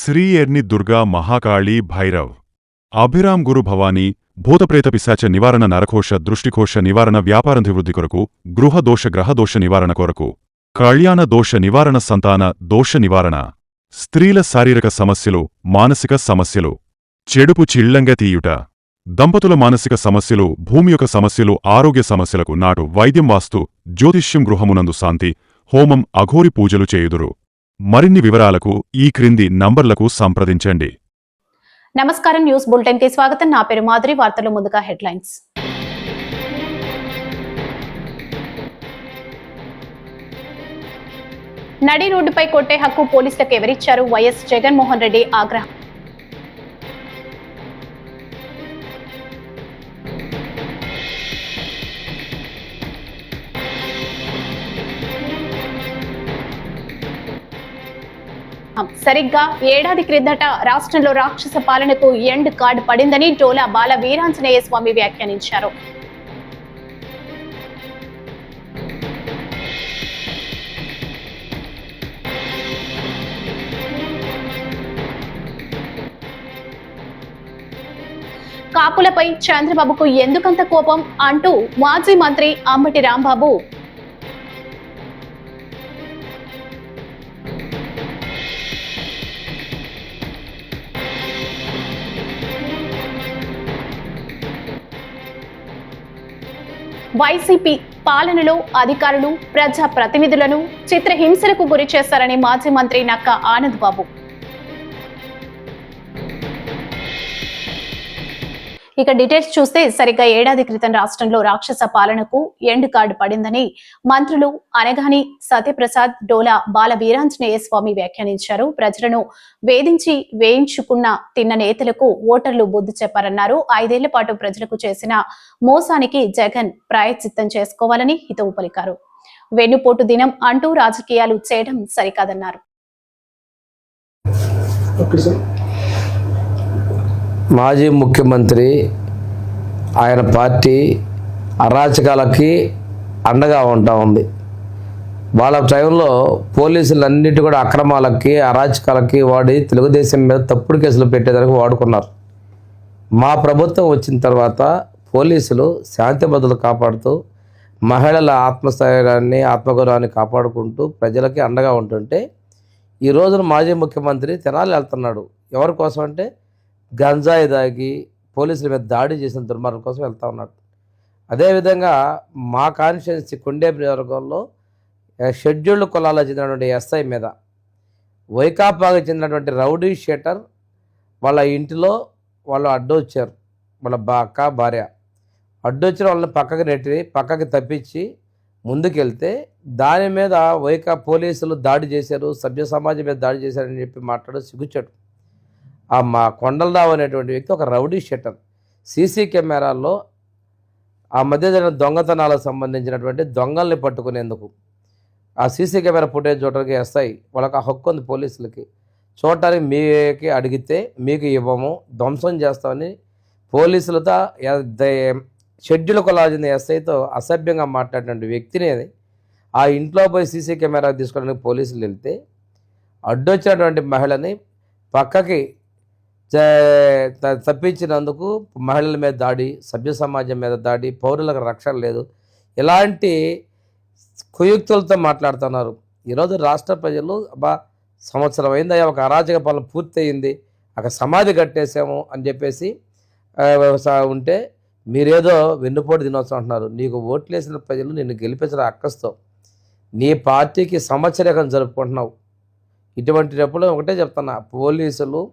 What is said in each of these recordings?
శ్రీ ఎర్ని దుర్గా మహాకాళీ భైరవ్ అభిరామ్ గురు భవానీ భూతప్రేత పిశాచ నివారణ నరకోశ దృష్టికోశ నివారణ వ్యాపారాభివృద్ధి కొరకు గృహదోష గ్రహదోష నివారణ కొరకు కళ్యాణ దోష నివారణ సంతాన దోష నివారణ స్త్రీల శారీరక సమస్యలు మానసిక సమస్యలు చెడుపు చిళ్లంగా తీయుట దంపతుల మానసిక సమస్యలు భూమి యొక్క సమస్యలు ఆరోగ్య సమస్యలకు నాటు వైద్యం వాస్తు జ్యోతిష్యం గృహమునందు శాంతి హోమం అఘోరి పూజలు చేయుదురు. మరిన్ని వివరాలకు ఈ క్రింది నంబర్లకు సంప్రదించండి. నమస్కారం, న్యూస్ బులెటిన్ కి స్వాగతం. నా పేరు మాధురి. వార్తలు ముందుగా హెడ్లైన్స్. నడి రోడ్డుపై కొట్టే హక్కు పోలీసులకు ఎవరిచ్చారు? వైఎస్ జగన్మోహన్ రెడ్డి ఆగ్రహం. సరిగ్గా ఏడాది క్రిందట రాష్ట్రంలో రాక్షస పాలనకు ఎండ్ కార్డు పడిందని డోలా బాల వీరాంజనేయ స్వామి వ్యాఖ్యానించారు. కాపులపై చంద్రబాబుకు ఎందుకంత కోపం అంటూ మాజీ మంత్రి అంబటి రాంబాబు వైసీపీ పాలనలో అధికారులు ప్రజా ప్రతినిధులను చిత్రహింసలకు గురి చేశారని మాజీ మంత్రి నక్కా ఆనంద్ బాబు. ఇక డీటెయిల్స్ చూస్తే సరిగ్గా ఏడాది క్రితం రాష్ట్రంలో రాక్షస పాలనకు ఎండ్ కార్డు పడిందని మంత్రులు అనగాని సత్యప్రసాద్, డోలా బాల వీరాంజనేయ స్వామి వ్యాఖ్యానించారు. ప్రజలను వేధించి వేయించుకున్న తిన్న నేతలకు ఓటర్లు బుద్ధి చెప్పారన్నారు. 5 ఏళ్ల పాటు ప్రజలకు చేసిన మోసానికి జగన్ ప్రాయశ్చిత్తం చేసుకోవాలని హితవు పలికారు. వెన్నుపోటు దినం అంటూ రాజకీయాలు చేయడం సరికాదన్నారు. మాజీ ముఖ్యమంత్రి ఆయన పార్టీ అరాచకాలకి అండగా ఉంటా ఉంది. వాళ్ళ టైంలో పోలీసులన్నిటి కూడా అక్రమాలకి అరాచకాలకి వాడి తెలుగుదేశం మీద తప్పుడు కేసులు పెట్టేదానికి వాడుకున్నారు. మా ప్రభుత్వం వచ్చిన తర్వాత పోలీసులు శాంతి భద్రతలు కాపాడుతూ మహిళల ఆత్మస్థైర్యాన్ని ఆత్మగౌరవాన్ని కాపాడుకుంటూ ప్రజలకి అండగా ఉంటుంటే ఈ రోజున మాజీ ముఖ్యమంత్రి తెనాలి వెళ్తున్నాడు. ఎవరి కోసం అంటే గంజాయి దాగి పోలీసుల మీద దాడి చేసిన దుర్మార్గం కోసం వెళ్తూ ఉన్నాడు. అదేవిధంగా మా కాన్స్టిట్యున్సీ కొండే నియోజకవర్గంలో షెడ్యూల్డ్ కులాలకు చెందినటువంటి ఎస్ఐ మీద వైకాపాకు చెందినటువంటి రౌడీ షీటర్ వాళ్ళ ఇంటిలో వాళ్ళు అడ్డొచ్చారు. వాళ్ళ అక్క భార్య అడ్డొచ్చిన వాళ్ళని పక్కకి తప్పించి ముందుకెళ్తే దాని మీద పోలీసులు దాడి చేశారు, సభ్య సమాజం మీద దాడి చేశారని చెప్పి మాట్లాడు సిగ్గుచ్చాడు. మా కొండలరావు అనేటువంటి వ్యక్తి ఒక రౌడీ షీటర్. సీసీ కెమెరాల్లో ఆ మధ్య జరిగిన దొంగతనాలకు సంబంధించినటువంటి దొంగల్ని పట్టుకునేందుకు ఆ సీసీ కెమెరా ఫుటేజ్ చూడడానికి వస్తాయి. వాళ్ళకి ఆ హక్కు ఉంది పోలీసులకి. చూడటానికి మీకు అడిగితే మీకు ఇవ్వము, ధ్వంసం చేస్తామని పోలీసులతో షెడ్యూల్ కొలాజిన ఎస్ఐతో అసభ్యంగా మాట్లాడినటువంటి వ్యక్తిని ఆ ఇంట్లో పోయి సీసీ కెమెరా తీసుకోవడానికి పోలీసులు వెళ్తే అడ్డొచ్చినటువంటి మహిళని పక్కకి తప్పించినందుకు మహిళల మీద దాడి, సభ్య సమాజం మీద దాడి, పౌరులకు రక్షణ లేదు, ఇలాంటి కుయుక్తులతో మాట్లాడుతున్నారు. ఈరోజు రాష్ట్ర ప్రజలు సంవత్సరం అయిందయ్యా, ఒక అరాచక పాలన పూర్తయింది, అక్కడ సమాధి కట్టేసాము అని చెప్పేసి ఉంటే మీరేదో వెన్నుపోటు దినోత్సవం అంటున్నారు. నీకు ఓట్లేసిన ప్రజలు నిన్ను గెలిపించిన అక్కస్తో నీ పార్టీకి సంవత్సరేకం జరుపుకుంటున్నావు. ఇటువంటిప్పుడు ఒకటే చెప్తున్నా, పోలీసులు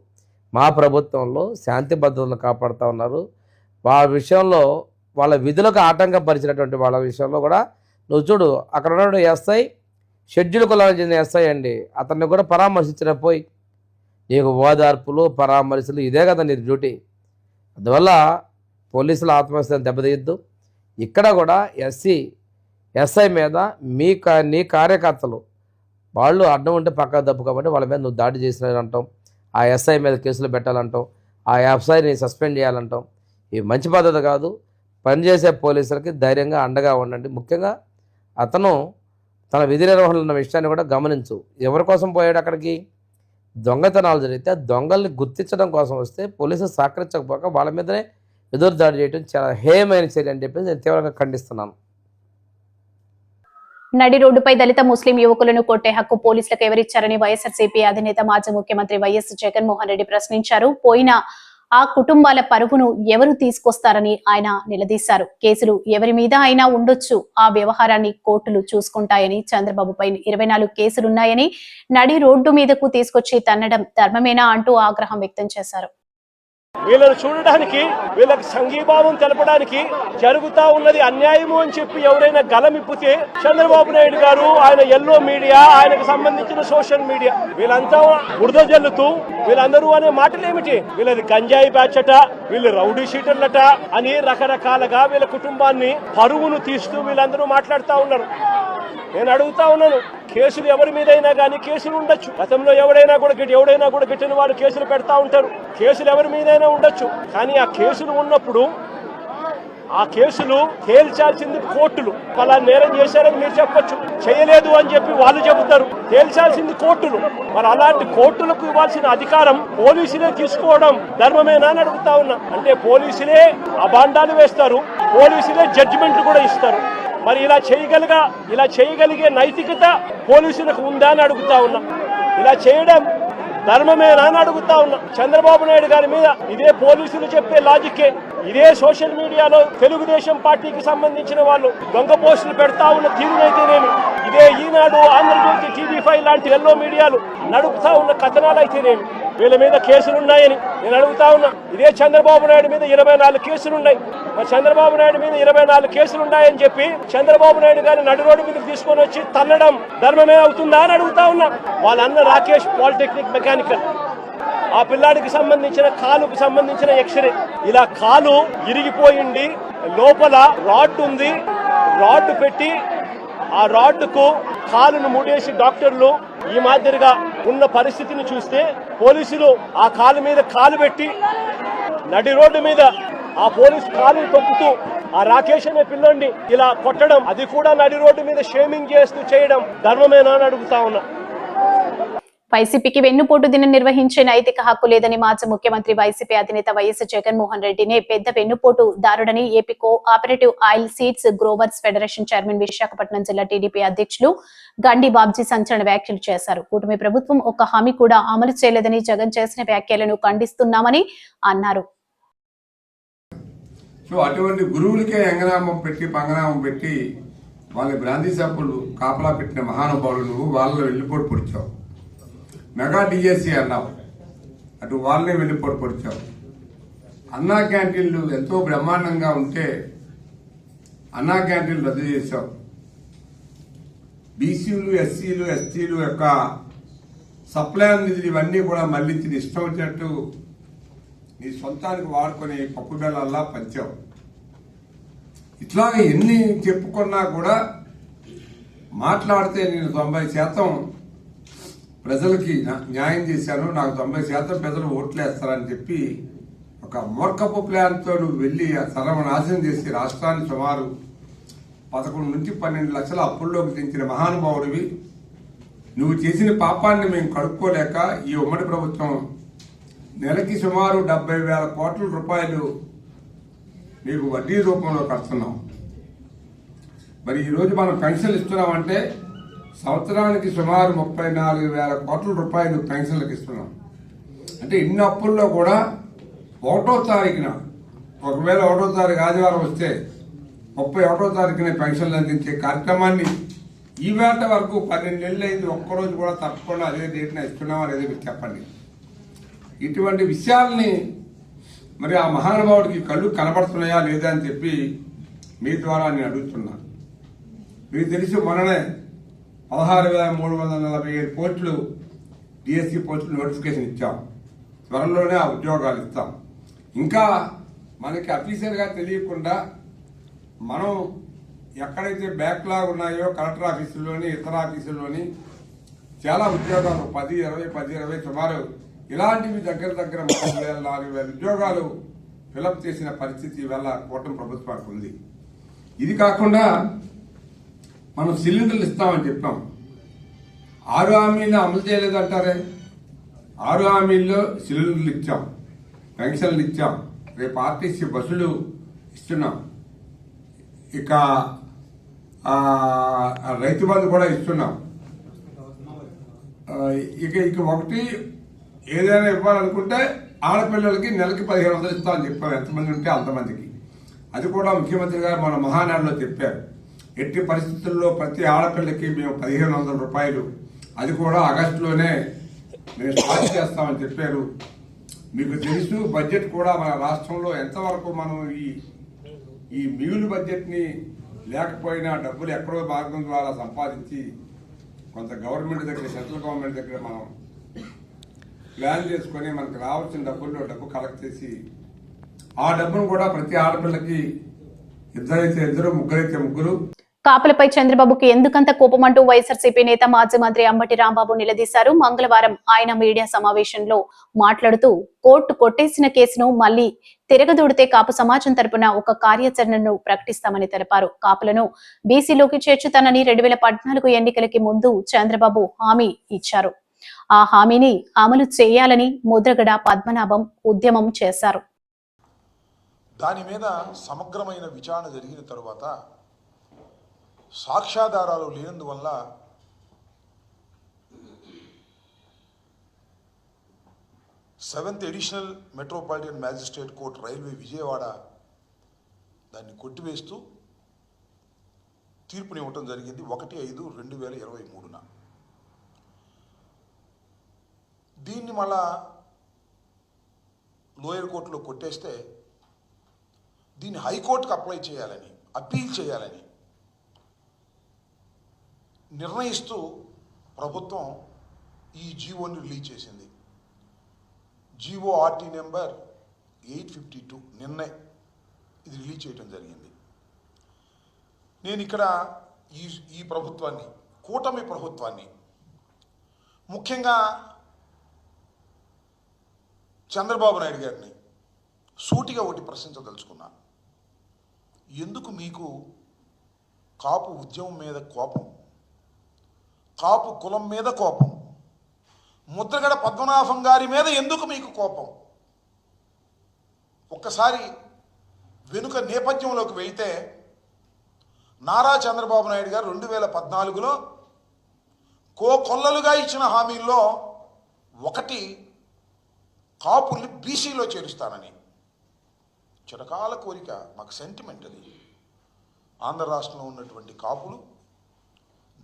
మా ప్రభుత్వంలో శాంతి భద్రతలను కాపాడుతూ ఉన్నారు. వాళ్ళ విషయంలో వాళ్ళ విధులకు ఆటంకపరిచినటువంటి వాళ్ళ విషయంలో కూడా నువ్వు చూడు, అక్కడ ఉన్న ఎస్ఐ షెడ్యూల్ కులానికి చెందిన ఎస్ఐ అండి, అతన్ని కూడా పరామర్శించిన పోయి నీకు ఓదార్పులు పరామర్శలు ఇదే కదా నీ డ్యూటీ. అందువల్ల పోలీసుల ఆత్మవిశ్వాసం దెబ్బతీయద్దు. ఇక్కడ కూడా ఎస్ఐ మీద నీ కార్యకర్తలు వాళ్ళు అడ్డం ఉంటే పక్క దప్పు కాబట్టి వాళ్ళ మీద నువ్వు దాడి చేసినవి అంటాం, ఆ ఎస్ఐ మీద కేసులు పెట్టాలంటాం, ఆ ఎస్ఐని సస్పెండ్ చేయాలంటాం. ఇవి మంచి పద్ధతి కాదు. పనిచేసే పోలీసులకి ధైర్యంగా అండగా ఉండండి. ముఖ్యంగా అతను తన విధి నిర్వహణలో ఉన్న విషయాన్ని కూడా గమనించు. ఎవరి కోసం పోయాడు అక్కడికి? దొంగతనాలు జరిగితే ఆ దొంగల్ని గుర్తించడం కోసం వస్తే పోలీసులు సహకరించకపోక వాళ్ళ మీదనే ఎదురు దాడి చేయడం చాలా హేయమైన చర్య అని చెప్పేసి నేను తీవ్రంగా ఖండిస్తున్నాను. నడి రోడ్డుపై దళిత ముస్లిం యువకులను కొట్టే హక్కు పోలీసులకు ఎవరిచ్చారని వైఎస్ఆర్సీపీ అధినేత మాజీ ముఖ్యమంత్రి వైఎస్ జగన్మోహన్ రెడ్డి ప్రశ్నించారు. పోయిన ఆ కుటుంబాల పరువును ఎవరు తీసుకొస్తారని ఆయన నిలదీశారు. కేసులు ఎవరి మీద అయినా ఉండొచ్చు, ఆ వ్యవహారాన్ని కోర్టులు చూసుకుంటాయని, చంద్రబాబుపై 24 కేసులున్నాయని నడి రోడ్డు మీదకు తీసుకొచ్చి తన్నడం ధర్మమేనా అంటూ ఆగ్రహం వ్యక్తం చేశారు. వీళ్ళను చూడడానికి, వీళ్ళకి సంఘీభావం తెలపడానికి జరుగుతా ఉన్నది అన్యాయము అని చెప్పి ఎవరైనా గలమిప్పితే చంద్రబాబు నాయుడు గారు, ఆయన ఎల్లో మీడియా, ఆయనకు సంబంధించిన సోషల్ మీడియా వీళ్ళంతా బురద జల్లుతూ వీళ్ళందరూ అనే మాటలు ఏమిటి? వీళ్ళది గంజాయి బ్యాచట, వీళ్ళు రౌడీ షీటర్లట అని రకరకాలుగా వీళ్ళ కుటుంబాన్ని పరువును తీస్తూ వీళ్ళందరూ మాట్లాడుతూ ఉన్నారు. నేను అడుగుతా ఉన్నాను, కేసులు ఎవరి మీదైనా కానీ కేసులు ఉండొచ్చు. గతంలో ఎవడైనా కూడా గిట్టిన వారు కేసులు పెడతా ఉంటారు. కేసులు ఎవరి మీదైనా ఉండొచ్చు. కానీ ఆ కేసులు ఉన్నప్పుడు ఆ కేసులు తేల్చాల్సింది కోర్టులు. అలా నేరం చేశారని మీరు చెప్పొచ్చు, చేయలేదు అని చెప్పి వాళ్ళు చెబుతారు. తేల్చాల్సింది కోర్టులు. మరి అలాంటి కోర్టులకు ఇవ్వాల్సిన అధికారం పోలీసులే తీసుకోవడం ధర్మమేనా అని అడుగుతా ఉన్నా. అంటే పోలీసులే అబాండాలు వేస్తారు, పోలీసులే జడ్జిమెంట్లు కూడా ఇస్తారు. మరి ఇలా చేయగలిగే నైతికత పోలీసులకు ఉందా అని అడుగుతా ఉన్నా. ఇలా చేయడం ధర్మమేనా అని అడుగుతా ఉన్నా. చంద్రబాబు నాయుడు గారి మీద ఇదే పోలీసులు చెప్పే లాజిక్కే, ఇదే సోషల్ మీడియాలో తెలుగుదేశం పార్టీకి సంబంధించిన వాళ్ళు దొంగ పోస్టులు పెడతా ఉన్న తీరునైతేనేమి, ఇదే ఈనాడు, ఆంధ్రజ్యోతి, TV5 లాంటి ఎల్లో మీడియాలు నడుపుతా ఉన్న కథనాలు అయితేనేమి, వీళ్ళ మీద కేసులున్నాయని నేను అడుగుతా ఉన్నా. ఇదే చంద్రబాబు నాయుడు మీద 24 కేసులున్నాయి. మరి చంద్రబాబు నాయుడు మీద 24 కేసులున్నాయని చెప్పి చంద్రబాబు నాయుడు గారిని నడి రోడ్డు మీదకి తీసుకొని వచ్చి తన్నడం ధర్మమే అవుతుందా అని అడుగుతా ఉన్నా. వాళ్ళ అన్న రాకేష్ పాలిటెక్నిక్ మెకానికల్, ఆ పిల్లాడికి సంబంధించిన కాలుకు సంబంధించిన ఎక్స్రే, ఇలా కాలు ఇరిగిపోయింది, లోపల రాడ్ ఉంది, రాడ్ పెట్టి ఆ రాడ్కు కాలును ముడేసి డాక్టర్లు ఈ మాదిరిగా ఉన్న పరిస్థితిని చూస్తే పోలీసులు ఆ కాలు మీద కాలు పెట్టి నడి రోడ్డు మీద ఆ పోలీసు కాలు తొక్కుతూ ఆ రాకేష్ అనే పిల్లోడిని ఇలా కొట్టడం, అది కూడా నడి రోడ్డు మీద షేమింగ్ చేస్తూ చేయడం ధర్మమేనా అని అడుగుతా ఉన్నా. వైసీపీకి వెన్నుపోటు దినం నిర్వహించే నైతిక హక్కు లేదని మాజీ ముఖ్యమంత్రి వైసీపీ అధినేత వైఎస్ జగన్మోహన్ రెడ్డిని పెద్ద వెన్నుపోటు దారుడని AP cooperative oil seeds growers federation chairman, Visakhapatnam జిల్లా టీడీపీ అధ్యక్షులు గండి బాబ్జీ సంచలన వ్యాఖ్యలు చేశారు. కూటమి ప్రభుత్వం ఒక్క హామీ కూడా అమలు చేయలేదని జగన్ చేసిన వ్యాఖ్యలను ఖండిస్తున్నామని అన్నారు. సో అటువంటి గురువులకే ఎంగనామం పెట్టి పంగనామం పెట్టి వాళ్ళ బ్రాంతి సబ్బులు కాపలా పెట్టిన మహానుభావులు నువ్వు వాళ్ళలో వెళ్లిపోటు పొడిచావు. మెగా డిఎస్సి అన్నావు, అటు వాళ్ళనే వెళ్లిపోటు పొడిచావు. అన్నా క్యాంటీన్లు ఎంతో బ్రహ్మాండంగా ఉంటే అన్నా క్యాంటీన్లు రద్దు చేశావు. బీసీలు, ఎస్సీలు, ఎస్టీలు యొక్క సప్లై నిధులు ఇవన్నీ కూడా మళ్లించి ఇష్టం వచ్చినట్టు నీ సొంతానికి వాడుకొని పప్పు బెల్లల్లా పంచావు. ఇట్లా ఎన్ని చెప్పుకున్నా కూడా మాట్లాడితే నేను 90% ప్రజలకి న్యాయం చేశాను, నాకు 90% ప్రజలు ఓట్లేస్తారని చెప్పి ఒక మూర్ఖపు ప్లాన్తో నువ్వు వెళ్ళి సర్వనాశనం చేసి రాష్ట్రాన్ని సుమారు 11 నుంచి 12 లక్షల అప్పుల్లోకి దించిన మహానుభావుడివి. నువ్వు చేసిన పాపాన్ని మేము కడుక్కోలేక ఈ ఉమ్మడి ప్రభుత్వం నెలకి సుమారు 70,000 కోట్ల రూపాయలు నీకు వడ్డీ రూపంలో కడుతున్నాం. మరి ఈరోజు మనం పెన్షన్లు ఇస్తున్నామంటే సంవత్సరానికి సుమారు 34,000 కోట్ల రూపాయలు పెన్షన్లకు ఇస్తున్నాం. అంటే ఇన్ని అప్పుల్లో కూడా 1వ తారీఖున, ఒకవేళ 1వ తారీఖు ఆదివారం వస్తే 31వ తారీఖున పెన్షన్లు అందించే కార్యక్రమాన్ని ఈ వేట వరకు 12 నెలలు అయింది, ఒక్కరోజు కూడా తప్పకుండా అదే డేట్న ఇస్తున్నామా లేదా మీరు చెప్పండి. ఇటువంటి విషయాల్ని మరి ఆ మహానుభావుడికి కళ్ళు కనబడుతున్నాయా లేదా అని చెప్పి మీ ద్వారా నేను అడుగుతున్నా. మీకు తెలిసి మొన్ననే 16,347 పోస్టులు డిఎస్సి పోస్టులు నోటిఫికేషన్ ఇచ్చాం. త్వరలోనే ఆ ఉద్యోగాలు ఇస్తాం. ఇంకా మనకి అఫీషియల్గా తెలియకుండా మనం ఎక్కడైతే బ్యాక్లాగ్ ఉన్నాయో కలెక్టర్ ఆఫీసుల్లోని ఇతర ఆఫీసుల్లోని చాలా ఉద్యోగాలు 10-20 సుమారు ఇలాంటివి దగ్గర 3,000-4,000 ఉద్యోగాలు ఫిలప్ చేసిన పరిస్థితి ఇవాళ కూటమి ప్రభుత్వానికి ఉంది. ఇది కాకుండా మనం సిలిండర్లు ఇస్తామని చెప్పాం. 6 హామీలు అమలు చేయలేదంటారే. 6 హామీల్లో సిలిండర్లు ఇచ్చాం, పెన్షన్లు ఇచ్చాం, రేపు ఆర్టీసీ బస్సులు ఇస్తున్నాం, ఇక రైతు బంధు కూడా ఇస్తున్నాం. ఇక ఒకటి ఏదైనా ఇవ్వాలనుకుంటే ఆడపిల్లలకి నెలకి 1500 ఇస్తామని చెప్పారు. ఎంతమంది ఉంటే అంతమందికి. అది కూడా ముఖ్యమంత్రి గారు మన మహానాడులో చెప్పారు. ఎట్టి పరిస్థితుల్లో ప్రతి ఆడపిల్లకి మేము 1500 రూపాయలు, అది కూడా ఆగస్టులోనే మేము స్టార్ట్ చేస్తామని చెప్పారు. మీకు తెలుసు బడ్జెట్ కూడా మన రాష్ట్రంలో ఎంతవరకు మనం ఈ మిగులు బడ్జెట్ని లేకపోయినా డబ్బులు ఎక్కడో మార్గం ద్వారా సంపాదించి కొంత గవర్నమెంట్ దగ్గర, సెంట్రల్ గవర్నమెంట్ దగ్గర మనం ప్లాన్ చేసుకొని మనకు రావాల్సిన డబ్బుల్లో డబ్బు కలెక్ట్ చేసి ఆ డబ్బును కూడా ప్రతి ఆడపిల్లకి ఇద్దరైతే ఇద్దరు, ముగ్గురైతే ముగ్గురు. కాపులపై చంద్రబాబుకి ఎందుకంత కోపమంటూ వైఎస్ఆర్సీపీ నేత మాజీ మంత్రి అంబటి రాంబాబు నిలదీశారు. మంగళవారం ఆయన మీడియా సమావేశంలో మాట్లాడుతూ కోర్టు కొట్టేసిన కేసును మళ్లీ తిరగదూడితే కాపు సమాజం తరపున ఒక కార్యాచరణను ప్రకటిస్తామని తెలిపారు. కాపులను బీసీలోకి చేర్చుతానని 2014 ఎన్నికలకి ముందు చంద్రబాబు హామీ ఇచ్చారు. ఆ హామీని అమలు చేయాలని ముద్రగడ పద్మనాభం ఉద్యమం చేశారు. దాని మీద సమగ్రమైన విచారణ జరిగిన తరువాత సాక్ష్యాధారాలు లేనందువల్ల seventh additional metropolitan magistrate court railway Vijayawada దాన్ని కొట్టివేస్తూ తీర్పునివ్వటం జరిగింది 1/5/2023. దీన్ని మళ్ళా లోయర్ కోర్టులో కొట్టేస్తే దీన్ని హైకోర్టుకు అప్లై చేయాలని, అప్పీల్ చేయాలని నిర్ణయిస్తూ ప్రభుత్వం ఈ జీవోని రిలీజ్ చేసింది. జీవో ఆర్టీ నెంబర్ 852 నిన్నే ఇది రిలీజ్ చేయడం జరిగింది. నేను ఇక్కడ ఈ ప్రభుత్వాన్ని, కూటమి ప్రభుత్వాన్ని, ముఖ్యంగా చంద్రబాబు నాయుడు గారిని సూటిగా ఒకటి ప్రశ్నించదలుచుకున్నా. ఎందుకు మీకు కాపు ఉద్యమం మీద కోపం, కాపు కులం మీద కోపం, ముద్రగడ పద్మనాభం గారి మీద ఎందుకు మీకు కోపం? ఒక్కసారి వెనుక నేపథ్యంలోకి వెళ్తే నారా చంద్రబాబు నాయుడు గారు 2014లో కొల్లలుగా ఇచ్చిన హామీల్లో ఒకటి కాపుల్ని బీసీలో చేరుస్తానని. చిరకాల కోరిక, మాకు సెంటిమెంట్ అది. ఆంధ్ర రాష్ట్రంలో ఉన్నటువంటి కాపులు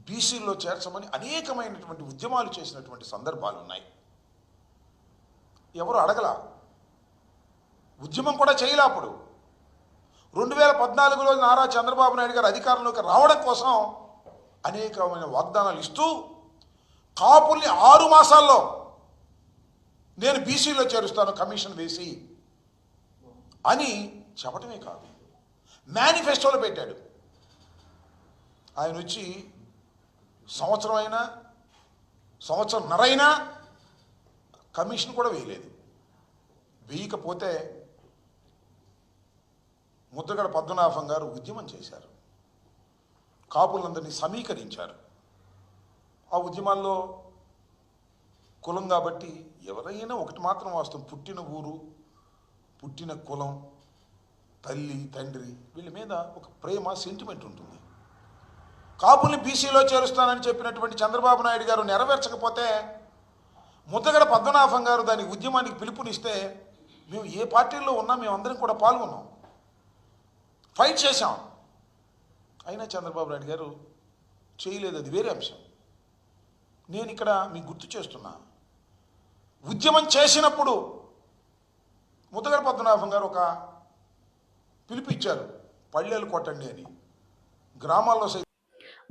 బీసీలో చేర్చమని అనేకమైనటువంటి ఉద్యమాలు చేసినటువంటి సందర్భాలు ఉన్నాయి. ఎవరు అడగల, ఉద్యమం కూడా చేయలే. అప్పుడు 2014లో నారా చంద్రబాబు నాయుడు గారు అధికారంలోకి రావడం కోసం అనేకమైన వాగ్దానాలు ఇస్తూ కాపుల్ని 6 మాసాల్లో నేను బీసీలో చేరుస్తాను కమిషన్ వేసి అని చెప్పటమే కాదు, మేనిఫెస్టోలో పెట్టాడు. ఆయన వచ్చి సంవత్సరంన్నరైనా కమిషన్ కూడా వేయలేదు. వేయకపోతే ముద్రగడ పద్మనాభం గారు ఉద్యమం చేశారు, కాపులందరినీ సమీకరించారు. ఆ ఉద్యమాల్లో కులం కాబట్టి ఎవరైనా ఒకటి మాత్రం వాస్తవం, పుట్టిన ఊరు, పుట్టిన కులం, తల్లి తండ్రి వీళ్ళ మీద ఒక ప్రేమ, సెంటిమెంట్ ఉంటుంది. కాపుల్ని బీసీలో చేరుస్తానని చెప్పినటువంటి చంద్రబాబు నాయుడు గారు నెరవేర్చకపోతే ముద్రగడ పద్మనాభం గారు దాని ఉద్యమానికి పిలుపునిస్తే మేము ఏ పార్టీల్లో ఉన్నా మేమందరం కూడా పాల్గొన్నాం, ఫైట్ చేశాం. అయినా చంద్రబాబు నాయుడు గారు చేయలేదు, అది వేరే అంశం. నేను ఇక్కడ మీకు గుర్తు చేస్తున్నా, ఉద్యమం చేసినప్పుడు ముద్రగడ పద్మనాభం గారు ఒక పిలుపు ఇచ్చారు, పళ్ళేలు కొట్టండి అని. గ్రామాల్లో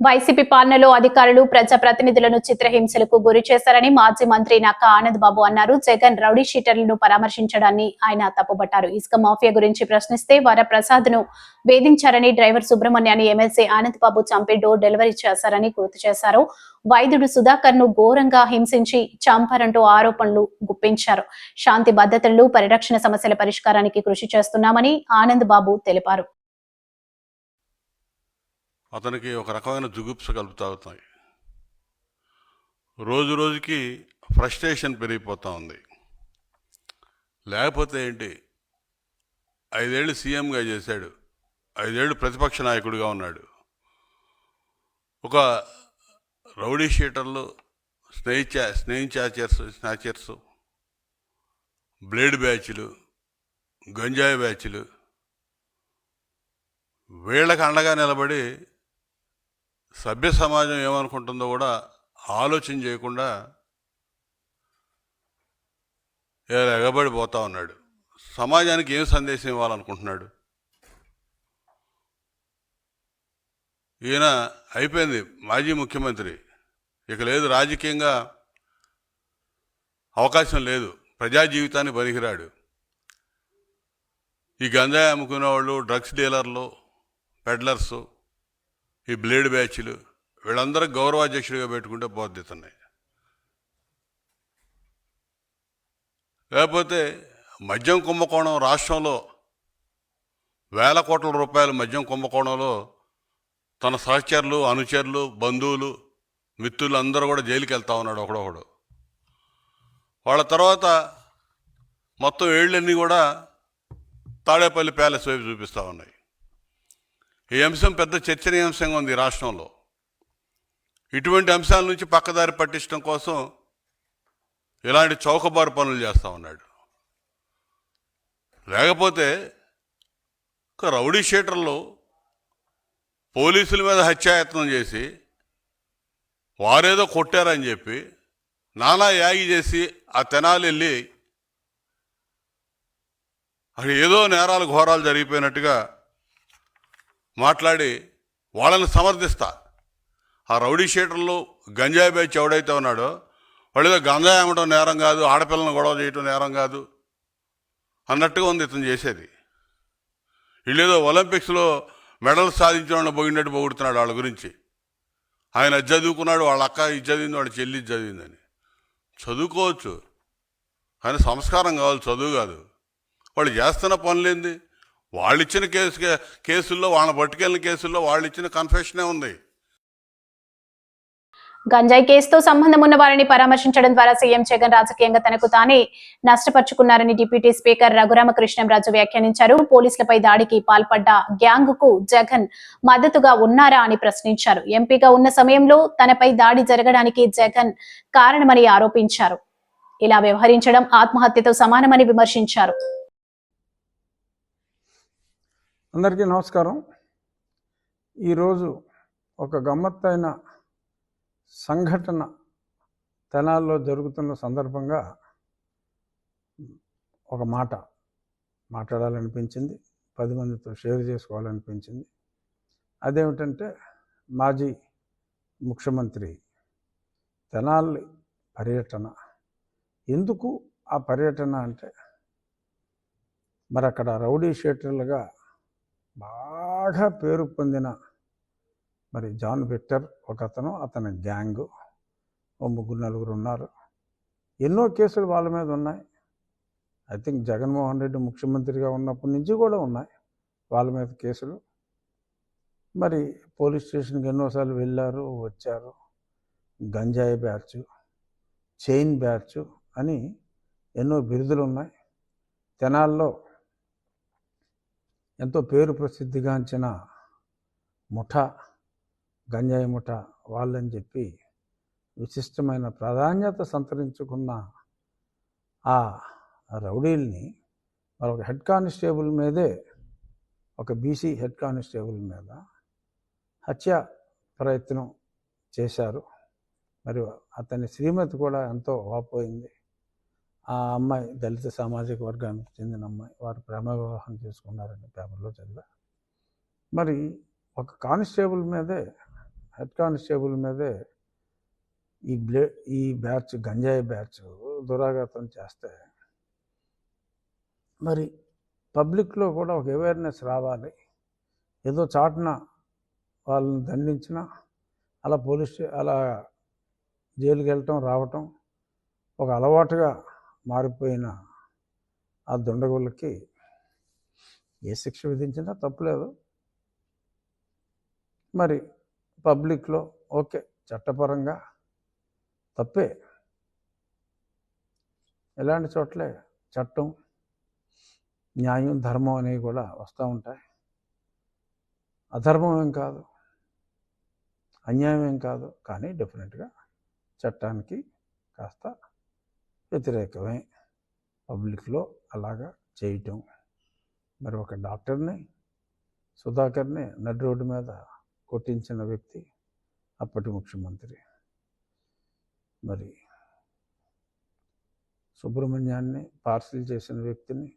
వైసీపీ పాలనలో అధికారులు ప్రజాప్రతినిధులను చిత్రహింసలకు గురి చేశారని మాజీ మంత్రి నక్కా ఆనంద్ బాబు అన్నారు. జగన్ రౌడీ షీటర్లను పరామర్శించడాన్ని ఆయన తప్పుపట్టారు. ఇసుక మాఫియా గురించి ప్రశ్నిస్తే వరప్రసాద్ ను వేధించారని, డ్రైవర్ సుబ్రహ్మణ్యాన్ని ఎమ్మెల్సీ ఆనంద్ బాబు చంపి డోర్ డెలివరీ చేశారని గుర్తు చేశారు. వైద్యుడు సుధాకర్ ను ఘోరంగా హింసించి చంపారంటూ ఆరోపణలు గుప్పించారు. శాంతి భద్రతలు, పరిరక్షణ సమస్యల పరిష్కారానికి కృషి చేస్తున్నామని ఆనంద్ బాబు తెలిపారు. అతనికి ఒక రకమైన జుగుప్స కలుగుతాయి. రోజు రోజుకి ఫ్రస్ట్రేషన్ పెరిగిపోతూ ఉంది. లేకపోతే ఏంటి, 5 ఏళ్ళు సీఎంగా చేశాడు, 5 ఏళ్ళు ప్రతిపక్ష నాయకుడిగా ఉన్నాడు. ఒక రౌడీ షీటర్లు, స్నేహించాచర్స్, బ్లేడ్ బ్యాచ్లు, గంజాయి బ్యాచ్లు, వీళ్ళకి అండగా నిలబడి సభ్య సమాజం ఏమనుకుంటుందో కూడా ఆలోచన చేయకుండా ఎగబడిపోతా ఉన్నాడు. సమాజానికి ఏం సందేశం ఇవ్వాలనుకుంటున్నాడు? ఈయన అయిపోయింది, మాజీ ముఖ్యమంత్రి, ఇక లేదు, రాజకీయంగా అవకాశం లేదు, ప్రజా జీవితాన్ని పనికిరాడు. ఈ గంజాయి అమ్ముకునే వాళ్ళు, డ్రగ్స్ డీలర్లు, పెడ్లర్సు, ఈ బ్లేడ్ బ్యాచ్లు, వీళ్ళందరూ గౌరవాధ్యక్షుడిగా పెట్టుకుంటే బాధ్యతన్నాయి. లేకపోతే మద్యం కుంభకోణం, రాష్ట్రంలో వేల కోట్ల రూపాయల మద్యం కుంభకోణంలో తన సహచరులు, అనుచరులు, బంధువులు, మిత్రులు అందరూ కూడా జైలుకి వెళ్తా ఉన్నాడు ఒకడొకడు. వాళ్ళ తర్వాత మొత్తం ఏళ్ళన్నీ కూడా తాడేపల్లి ప్యాలెస్ వైపు చూపిస్తూ ఉన్నాయి. ఈ అంశం పెద్ద చర్చనీయాంశంగా ఉంది రాష్ట్రంలో. ఇటువంటి అంశాల నుంచి పక్కదారి పట్టించడం కోసం ఇలాంటి చౌకబారు పనులు చేస్తూ ఉన్నాడు. లేకపోతే ఒక రౌడీ షీటర్లు పోలీసుల మీద హత్యాయత్నం చేసి వారేదో కొట్టారని చెప్పి నానా యాగి చేసి ఆ తెనాలి వెళ్ళి అక్కడ ఏదో నేరాలు ఘోరాలు జరిగిపోయినట్టుగా మాట్లాడి వాళ్ళని సమర్థిస్తా. ఆ రౌడీ షీటర్లు, గంజాయి బ్యాచ్ ఎవడైతే ఉన్నాడో వాళ్ళు ఏదో గంజాయి అమ్మటం నేరం కాదు, ఆడపిల్లని గొడవ చేయటం నేరం కాదు అన్నట్టుగా ఉంది ఇతను చేసేది. వీళ్ళేదో ఒలింపిక్స్లో మెడల్ సాధించిన వాళ్ళని పోయినట్టు పొగుడుతున్నాడు వాళ్ళ గురించి. ఆయన అది చదువుకున్నాడు, వాళ్ళ అక్క ఇది చదివింది, వాళ్ళ చెల్లి ఇది చదివిందని. చదువుకోవచ్చు, కానీ సంస్కారం కావాలి, చదువు కాదు. వాళ్ళు చేస్తున్న పనులేంది? వాళ్ళు ఇచ్చిన కేసుల్లో, వాళ్ళని పట్టుకెళ్ళిన కేసుల్లో వాళ్ళు ఇచ్చిన కన్ఫెషనే ఉంది. గంజాయి కేసుతో సంబంధం ఉన్న వారిని పరామర్శించడం ద్వారా సీఎం జగన్ రాజకీయంగా తనకు తానే నష్టపరుచుకున్నారని డిప్యూటీ స్పీకర్ రఘురామకృష్ణంరాజు వ్యాఖ్యానించారు. పోలీసులపై దాడికి పాల్పడ్డ గ్యాంగ్ కు జగన్ మద్దతుగా ఉన్నారా అని ప్రశ్నించారు. ఎంపీగా ఉన్న సమయంలో తనపై దాడి జరగడానికి జగన్ కారణమని ఆరోపించారు. ఇలా వ్యవహరించడం ఆత్మహత్యతో సమానమని విమర్శించారు. అందరికీ నమస్కారం. ఈరోజు ఒక గమ్మత్తైన సంఘటన తెనాల్లో జరుగుతున్న సందర్భంగా ఒక మాట మాట్లాడాలనిపించింది, 10 మందితో షేర్ చేసుకోవాలనిపించింది. అదేమిటంటే, మాజీ ముఖ్యమంత్రి తెనాలి పర్యటన. ఎందుకు ఆ పర్యటన అంటే, మరి అక్కడ రౌడీ షీటర్లుగా బాగా పేరు పొందిన మరి జాన్ విక్టర్ ఒకతను, అతని గ్యాంగు, 3-4 ఉన్నారు. ఎన్నో కేసులు వాళ్ళ మీద ఉన్నాయి. ఐ థింక్ జగన్మోహన్ రెడ్డి ముఖ్యమంత్రిగా ఉన్నప్పటి నుంచి కూడా ఉన్నాయి వాళ్ళ మీద కేసులు. మరి పోలీస్ స్టేషన్కి ఎన్నోసార్లు వెళ్ళారు, వచ్చారు. గంజాయి బ్యాచ్, చైన్ బ్యాచ్ అని ఎన్నో బిరుదులు ఉన్నాయి. తెనాల్లో ఎంతో పేరు ప్రసిద్ధిగాంచిన ముఠా, గంజాయి ముఠా వాళ్ళని చెప్పి విశిష్టమైన ప్రాధాన్యత సంతరించుకున్న ఆ రౌడీల్ని ఒక హెడ్ కానిస్టేబుల్ మీదే, ఒక బీసీ హెడ్ కానిస్టేబుల్ మీద హత్య ప్రయత్నం చేశారు. మరి అతని శ్రీమతి కూడా ఎంతో వాపోయింది. ఆ అమ్మాయి దళిత సామాజిక వర్గానికి చెందిన అమ్మాయి. వారు ప్రేమ వివాహం చేసుకున్నారని పేపర్లో చదివా. మరి ఒక కానిస్టేబుల్ మీదే, హెడ్ కానిస్టేబుల్ మీదే ఈ బ్యాచ్, గంజాయి బ్యాచ్ దురాఘాతం చేస్తే మరి పబ్లిక్లో కూడా ఒక అవేర్నెస్ రావాలి. ఏదో చాటున వాళ్ళని దండించిన అలా అలా జైలుకి వెళ్ళటం, రావటం ఒక అలవాటుగా మారిపోయిన ఆ దుండగులకి ఏ శిక్ష విధించినా తప్పులేదు. మరి పబ్లిక్లో ఓకే, చట్టపరంగా తప్పే, ఇలాంటి చోట్లే చట్టం, న్యాయం, ధర్మం అనేవి కూడా వస్తూ ఉంటాయి. అధర్మం ఏం కాదు, అన్యాయం ఏం కాదు, కానీ డెఫినెట్గా చట్టానికి కాస్త వ్యతిరేకమే పబ్లిక్లో అలాగా చేయటం. మరి ఒక డాక్టర్ని, సుధాకర్ని నడి రోడ్డు మీద కొట్టించిన వ్యక్తి అప్పటి ముఖ్యమంత్రి. మరి సుబ్రహ్మణ్యాన్ని పార్సిల్ చేసిన వ్యక్తిని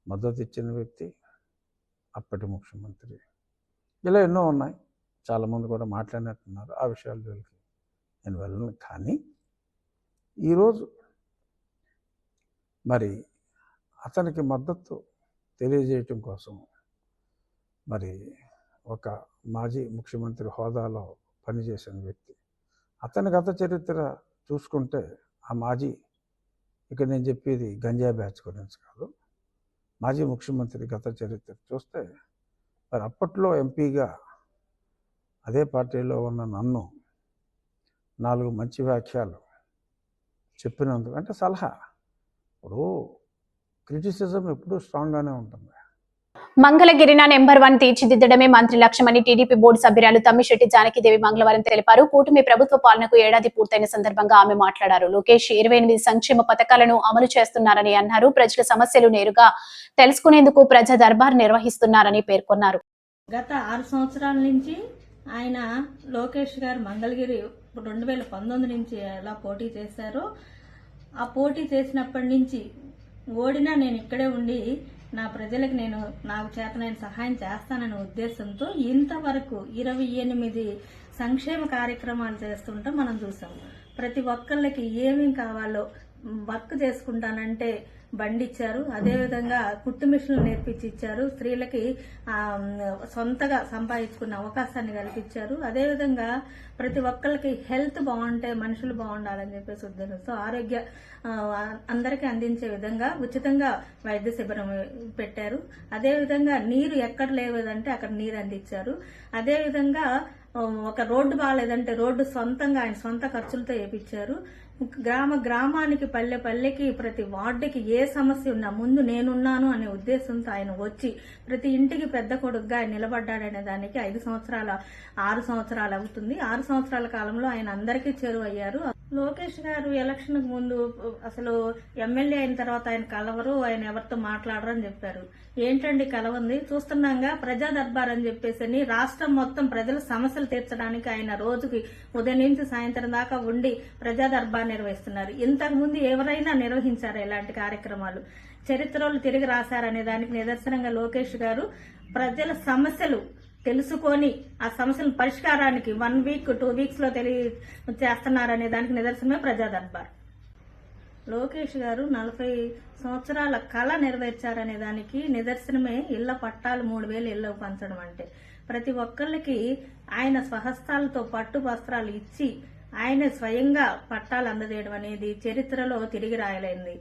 మద్దతు ఇచ్చిన వ్యక్తి అప్పటి ముఖ్యమంత్రి. ఇలా ఎన్నో ఉన్నాయి, చాలామంది కూడా మాట్లాడినట్టున్నారు. ఆ విషయాల జోలికి నేను వెళ్ళను. కానీ ఈరోజు మరి అతనికి మద్దతు తెలియజేయటం కోసం మరి ఒక మాజీ ముఖ్యమంత్రి హోదాలో పనిచేసిన వ్యక్తి, అతని గత చరిత్ర చూసుకుంటే, ఆ మాజీ, ఇక్కడ నేను చెప్పేది గంజా బ్యాచ్ గురించి కాదు, మాజీ ముఖ్యమంత్రి గత చరిత్ర చూస్తే, మరి అప్పట్లో ఎంపీగా అదే పార్టీలో ఉన్న నన్ను 4 మంచి వ్యాఖ్యలు చెప్పినందుకు, అంటే సలహా, ఇప్పుడు క్రిటిసిజం ఎప్పుడూ స్ట్రాంగ్గానే ఉంటుంది. మంగళగిరిన నెంబర్ 1 తీర్చిదిద్దడమే మంత్రి లక్ష్యమని టీడీపీ బోర్డు సభ్యురాలు తమ్మిశెట్టి జానకిదేవి మంగళవారం తెలిపారు. కూటమి ప్రభుత్వ పాలనకు ఏడాది పూర్తయిన సందర్భంగా ఆమె మాట్లాడారు. లోకేష్ 28 సంక్షేమ పథకాలను అమలు చేస్తున్నారని అన్నారు. ప్రజల సమస్యలు నేరుగా తెలుసుకునేందుకు ప్రజా దర్బార్ నిర్వహిస్తున్నారని పేర్కొన్నారు. గత 6 సంవత్సరాల నుంచి ఆయన లోకేష్ గారు మంగళగిరి 2019 నుంచి ఎలా పోటీ చేశారో, ఆ పోటీ చేసినప్పటి నుంచి ఓడినా నేను ఇక్కడే ఉండి నా ప్రజలకు నాకు చేతనైన సహాయం చేస్తాననే ఉద్దేశంతో ఇంతవరకు 28 సంక్షేమ కార్యక్రమాలు చేస్తుంటే మనం చూసాం. ప్రతి ఒక్కళ్ళకి ఏమేం కావాలో వర్క్ చేసుకుంటానంటే బండి ఇచ్చారు. అదేవిధంగా కుట్టు మిషన్లు నేర్పించి ఇచ్చారు. స్త్రీలకి సొంతగా సంపాదించుకునే అవకాశాన్ని కల్పించారు. అదేవిధంగా ప్రతి ఒక్కళ్ళకి హెల్త్ బాగుంటే మనుషులు బాగుండాలని చెప్పేసి ఉద్దేశంతో ఆరోగ్య అందరికీ అందించే విధంగా ఉచితంగా వైద్య శిబిరం పెట్టారు. అదేవిధంగా నీరు ఎక్కడ లేదంటే అక్కడ నీరు అందించారు. అదేవిధంగా ఒక రోడ్డు బాగాలేదంటే రోడ్డు సొంతంగా ఆయన సొంత ఖర్చులతో వేయించారు. గ్రామానికి పల్లెకి ప్రతి వార్డుకి ఏ సమస్య ఉన్నా ముందు నేనున్నాను అనే ఉద్దేశంతో ఆయన వచ్చి ప్రతి ఇంటికి పెద్ద కొడుకుగా ఆయన నిలబడ్డాడనే దానికి 6 సంవత్సరాలు అవుతుంది. 6 సంవత్సరాల కాలంలో ఆయన అందరికీ చేరువయ్యారు. లోకేష్ గారు ఎలక్షన్ కు ముందు అసలు ఎమ్మెల్యే అయిన తర్వాత ఆయన కలవరు, ఆయన ఎవరితో మాట్లాడరు అని చెప్పారు. ఏంటండి కలవంది? చూస్తున్నాగా ప్రజా దర్బార్ అని చెప్పేసి రాష్ట్రం మొత్తం ప్రజల సమస్యలు తీర్చడానికి ఆయన రోజుకి ఉదయం నుంచి సాయంత్రం దాకా ఉండి ప్రజా దర్బార్ నిర్వహిస్తున్నారు. ఇంతకు ముందు ఎవరైనా నిర్వహించారు ఇలాంటి కార్యక్రమాలు? చరిత్రలో తిరిగి రాశారనే దానికి నిదర్శనంగా లోకేష్ గారు ప్రజల సమస్యలు తెలుసుకొని ఆ సమస్యల పరిష్కారానికి 1 వీక్ 2 వీక్స్ లో చేస్తున్నారనే దానికి నిదర్శనమే ప్రజా దర్బార్. లోకేష్ గారు 40 సంవత్సరాల కళ నెరవేర్చారనే దానికి నిదర్శనమే ఇళ్ల పట్టాలు 3000 ఇళ్లకు పంచడం. అంటే ప్రతి ఒక్కళ్ళకి ఆయన స్వహస్తాలతో పట్టు వస్త్రాలు ఇచ్చి ఆయన స్వయంగా పట్టాలు అందజేయడం అనేది చరిత్రలో తిరిగి రాయలేంది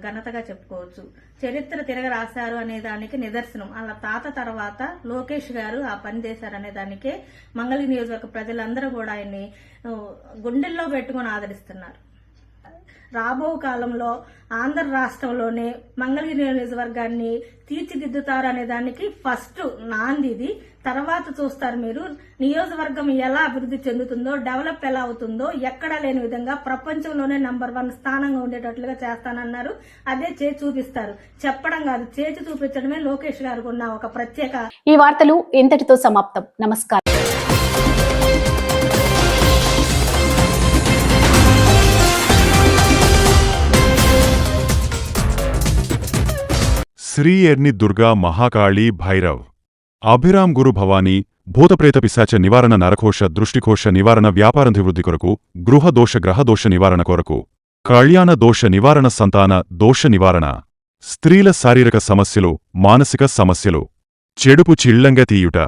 ఘనతగా చెప్పుకోవచ్చు. చరిత్ర తిరగ రాశారు అనే దానికి నిదర్శనం అలా తాత తర్వాత లోకేష్ గారు ఆ పని చేశారనే దానికే మంగళగిరి నియోజకవర్గ ప్రజలందరూ కూడా ఆయన్ని గుండెల్లో పెట్టుకుని ఆదరిస్తున్నారు. రాబో కాలంలో ఆంధ్ర రాష్ట్రంలోనే మంగళగిరి నియోజకవర్గాన్ని తీర్చిదిద్దుతారు అనే దానికి ఫస్ట్ నాంది ఇది. తర్వాత చూస్తారు మీరు నియోజకవర్గం ఎలా అభివృద్ధి చెందుతుందో, డెవలప్ ఎలా అవుతుందో. ఎక్కడా లేని విధంగా ప్రపంచంలోనే నంబర్ 1 స్థానంగా ఉండేటట్లుగా చేస్తానన్నారు. అదే చేసి చూపిస్తారు. చెప్పడం కాదు, చేసి చూపించడమే లోకేష్ గారికి ఉన్న ఒక ప్రత్యేక. ఈ వార్తలు ఇంతటితో సమాప్తం. నమస్కారం. శ్రీ ఎర్ని దుర్గా మహాకాళీ భైరవ్ అభిరామ్ గురు భవానీ భూతప్రేత పిశాచ నివారణ నరకోశ దృష్టికోశ నివారణ వ్యాపారాభివృద్ధి కొరకు గృహదోష గ్రహదోష నివారణ కొరకు కళ్యాణ దోష నివారణ సంతాన దోష నివారణ స్త్రీల శారీరక సమస్యలు మానసిక సమస్యలు చెడుపు చిళ్లంగా తీయుట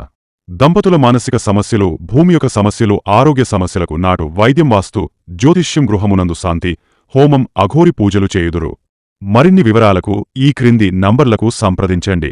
దంపతుల మానసిక సమస్యలు భూమి యొక్క సమస్యలు ఆరోగ్య సమస్యలకు నాటు వైద్యం వాస్తు జ్యోతిష్యం గృహమునందు శాంతి హోమం అఘోరి పూజలు చేయుదురు. మరిన్ని వివరాలకు ఈ క్రింది నంబర్లకు సంప్రదించండి.